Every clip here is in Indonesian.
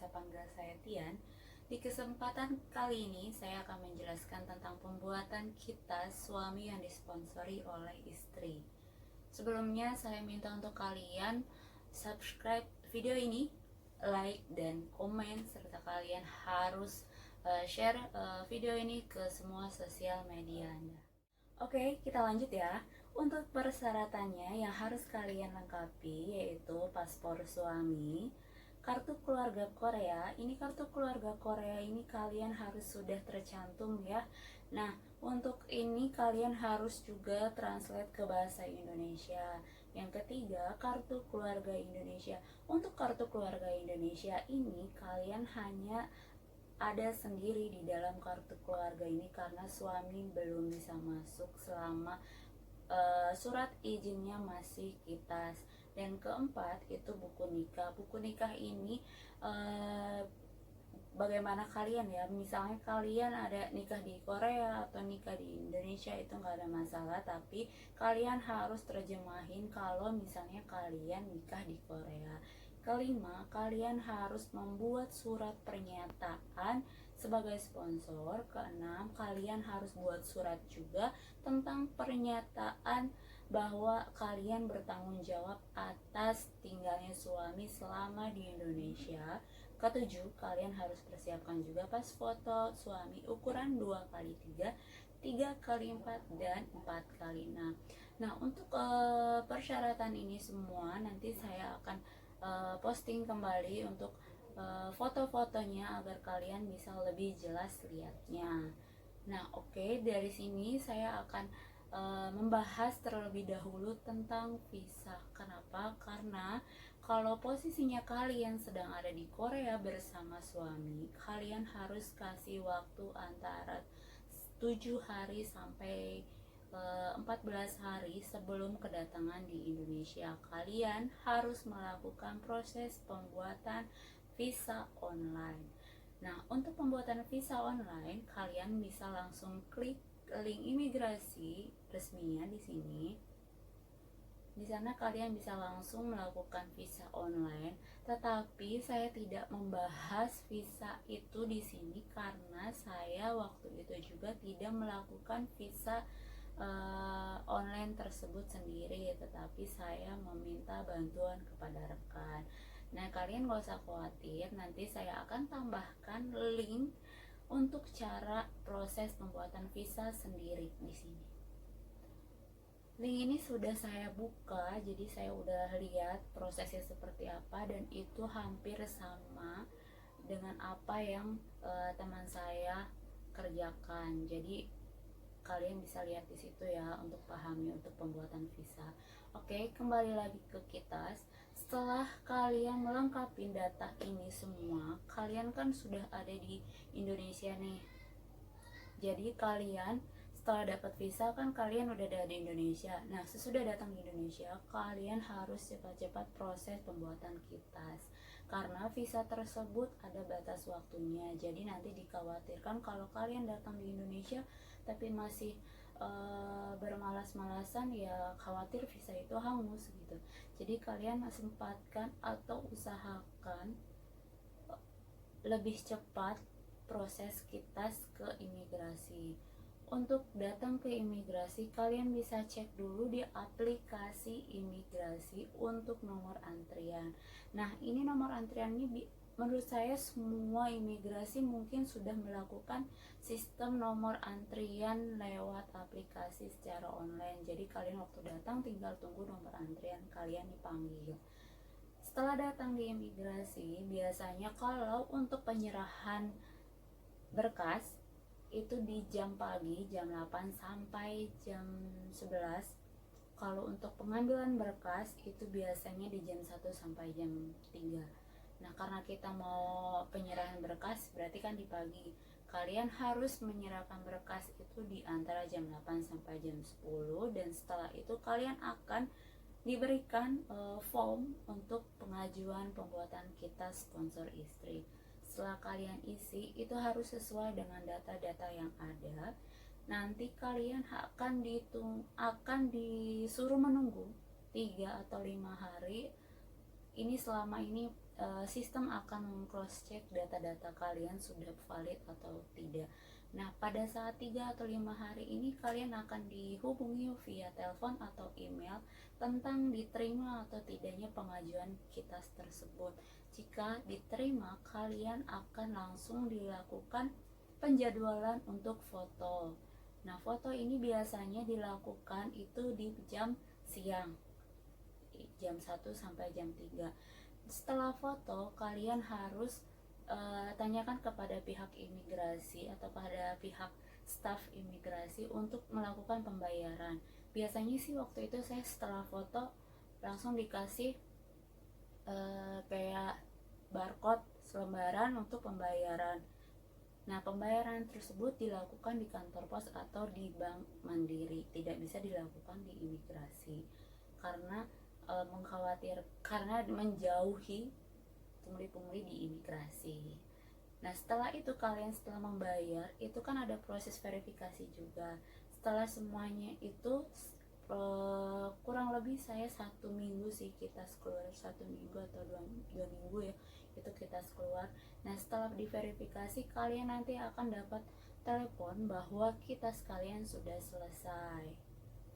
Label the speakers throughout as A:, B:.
A: biasa panggil saya Tian. Di kesempatan kali ini saya akan menjelaskan tentang pembuatan kitas suami yang disponsori oleh istri. Sebelumnya saya minta untuk kalian subscribe video ini, like dan komen, serta kalian harus share video ini ke semua sosial media Anda. Oke, kita lanjut ya. Untuk persyaratannya yang harus kalian lengkapi yaitu paspor suami, kartu keluarga Korea. Ini kartu keluarga Korea ini kalian harus sudah tercantum ya. Nah, untuk ini kalian harus juga translate ke bahasa Indonesia. Yang ketiga, kartu keluarga Indonesia. Untuk kartu keluarga Indonesia ini kalian hanya ada sendiri di dalam kartu keluarga ini karena suami belum bisa masuk selama surat izinnya masih kitas. Dan keempat itu buku nikah. Buku nikah ini bagaimana kalian ya, misalnya kalian ada nikah di Korea atau nikah di Indonesia itu nggak ada masalah, tapi kalian harus terjemahin kalau misalnya kalian nikah di Korea. Kelima, kalian harus membuat surat pernyataan sebagai sponsor. Keenam, kalian harus buat surat juga tentang pernyataan bahwa kalian bertanggung jawab atas tinggalnya suami selama di Indonesia. Ketujuh, kalian harus persiapkan juga pas foto suami ukuran 2x3, 3x4, dan 4x6. Nah, untuk persyaratan ini semua nanti saya akan posting kembali untuk foto-fotonya agar kalian bisa lebih jelas lihatnya. Nah, oke, dari sini saya akan membahas terlebih dahulu tentang visa. Kenapa? Karena kalau posisinya kalian sedang ada di Korea bersama suami, kalian harus kasih waktu antara 7 hari sampai 14 hari sebelum kedatangan di Indonesia. Kalian harus melakukan proses pembuatan visa online. Nah, untuk pembuatan visa online, kalian bisa langsung klik link imigrasi resminya di sini. Di sana kalian bisa langsung melakukan visa online, tetapi saya tidak membahas visa itu di sini karena saya waktu itu juga tidak melakukan visa online tersebut sendiri, tetapi saya meminta bantuan kepada rekan. Nah, kalian gak usah khawatir, nanti saya akan tambahkan link untuk cara proses pembuatan visa sendiri di sini. Link ini sudah saya buka, jadi saya udah lihat prosesnya seperti apa dan itu hampir sama dengan apa yang teman saya kerjakan. Jadi kalian bisa lihat di situ ya untuk pahami untuk pembuatan visa. Oke, kembali lagi ke kitas. Setelah kalian melengkapi data ini semua, kalian kan sudah ada di Indonesia nih. Jadi kalian setelah dapat visa kan kalian udah ada di Indonesia. Nah, sesudah datang di Indonesia, kalian harus cepat-cepat proses pembuatan kitas. Karena visa tersebut ada batas waktunya. Jadi nanti dikhawatirkan kalau kalian datang di Indonesia tapi masih bermalas-malasan, ya khawatir visa itu hangus gitu. Jadi kalian sempatkan atau usahakan lebih cepat proses kitas ke imigrasi. Untuk datang ke imigrasi, kalian bisa cek dulu di aplikasi imigrasi untuk nomor antrian. Nah, ini nomor antrian ini menurut saya semua imigrasi mungkin sudah melakukan sistem nomor antrian lewat aplikasi secara online. Jadi kalian waktu datang tinggal tunggu nomor antrian kalian dipanggil. Setelah datang di imigrasi, biasanya kalau untuk penyerahan berkas itu di jam pagi, jam 8 sampai jam 11. Kalau untuk pengambilan berkas itu biasanya di jam 1 sampai jam 3. Nah, karena kita mau penyerahan berkas berarti kan di pagi. Kalian harus menyerahkan berkas itu di antara jam 8 sampai jam 10 dan setelah itu kalian akan diberikan form untuk pengajuan pembuatan kitas sponsor istri. Setelah kalian isi, itu harus sesuai dengan data-data yang ada. Nanti kalian akan disuruh menunggu 3 atau 5 hari. Ini selama ini sistem akan cross check data-data kalian sudah valid atau tidak. Nah, pada saat 3 atau 5 hari ini kalian akan dihubungi via telepon atau email tentang diterima atau tidaknya pengajuan KITAS tersebut. Jika diterima, kalian akan langsung dilakukan penjadwalan untuk foto. Nah, foto ini biasanya dilakukan itu di jam siang, jam 1 sampai jam 3. Setelah foto, kalian harus tanyakan kepada pihak imigrasi atau pada pihak staf imigrasi untuk melakukan pembayaran. Biasanya sih waktu itu saya setelah foto langsung dikasih kayak barcode selembaran untuk pembayaran. Nah, pembayaran tersebut dilakukan di kantor pos atau di bank mandiri, tidak bisa dilakukan di imigrasi karena karena menjauhi pungli-pungli di imigrasi. Nah, setelah membayar, itu kan ada proses verifikasi juga. Setelah semuanya itu kurang lebih saya 1 minggu sih kita keluar, 1 minggu atau dua minggu ya, itu kita keluar. Nah, setelah diverifikasi, kalian nanti akan dapat telepon bahwa kita sekalian sudah selesai.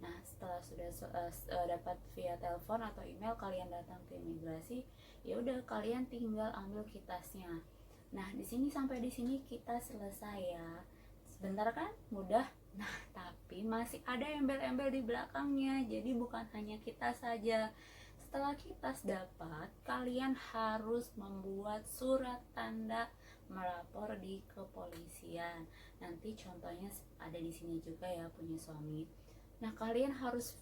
A: Nah, setelah sudah dapat via telepon atau email, kalian datang ke imigrasi, ya udah kalian tinggal ambil kitasnya. Nah, sampai di sini kita selesai ya. Sebentar kan? Mudah. Nah, tapi masih ada embel-embel di belakangnya. Jadi bukan hanya kita saja. Setelah kitas dapat, kalian harus membuat surat tanda melapor di kepolisian. Nanti contohnya ada di sini juga ya, punya suami. Nah, kalian harus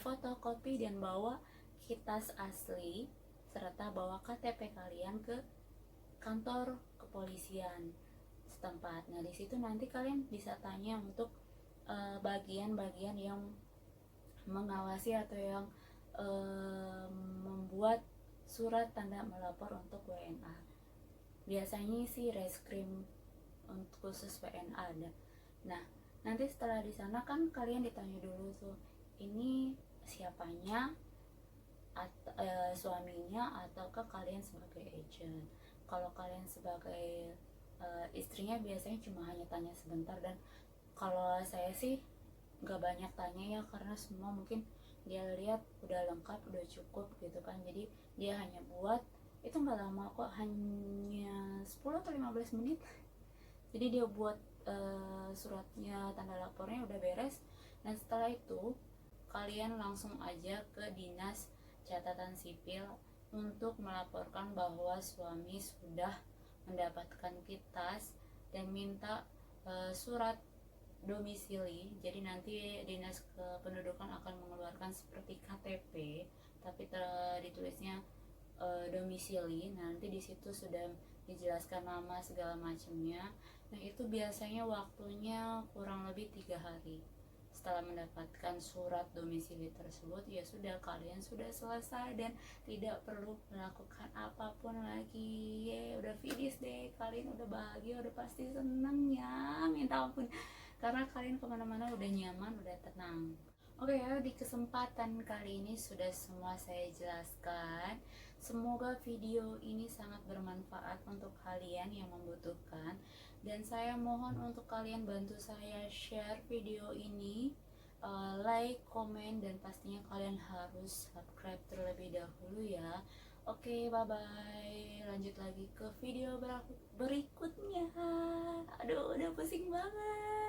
A: fotokopi dan bawa kitas asli serta bawa KTP kalian ke kantor kepolisian setempat. Nah, di situ nanti kalian bisa tanya untuk bagian-bagian yang mengawasi atau yang membuat surat tanda melapor untuk WNA. Biasanya sih reskrim untuk khusus WNA ada. Nah, nanti setelah di sana kan kalian ditanya dulu tuh, ini siapanya, suaminya ataukah kalian sebagai agent. Kalau kalian sebagai istrinya biasanya cuma hanya tanya sebentar, dan kalau saya sih nggak banyak tanya ya, karena semua mungkin dia lihat udah lengkap, udah cukup gitu kan. Jadi dia hanya buat, itu nggak lama kok, hanya 10 atau 15 menit. Jadi dia buat suratnya, tanda lapornya udah beres. Dan setelah itu kalian langsung aja ke dinas catatan sipil untuk melaporkan bahwa suami sudah mendapatkan kitas dan minta surat domisili. Jadi nanti dinas kependudukan akan mengeluarkan seperti KTP, tapi ditulisnya domisili. Nanti di situ sudah dijelaskan nama segala macamnya. Nah, itu biasanya waktunya kurang lebih 3 hari. Setelah mendapatkan surat domisili tersebut, ya sudah, kalian sudah selesai dan tidak perlu melakukan apapun lagi. Udah finish deh, kalian udah bahagia, udah pasti seneng ya, minta ampun, karena kalian kemana-mana udah nyaman, udah tenang. Oke ya, di kesempatan kali ini sudah semua saya jelaskan. Semoga video ini sangat bermanfaat untuk kalian yang membutuhkan, dan saya mohon untuk kalian bantu saya share video ini, like, komen, dan pastinya kalian harus subscribe terlebih dahulu ya. Oke, bye bye. Lanjut lagi ke video berikutnya. Aduh, udah pusing banget.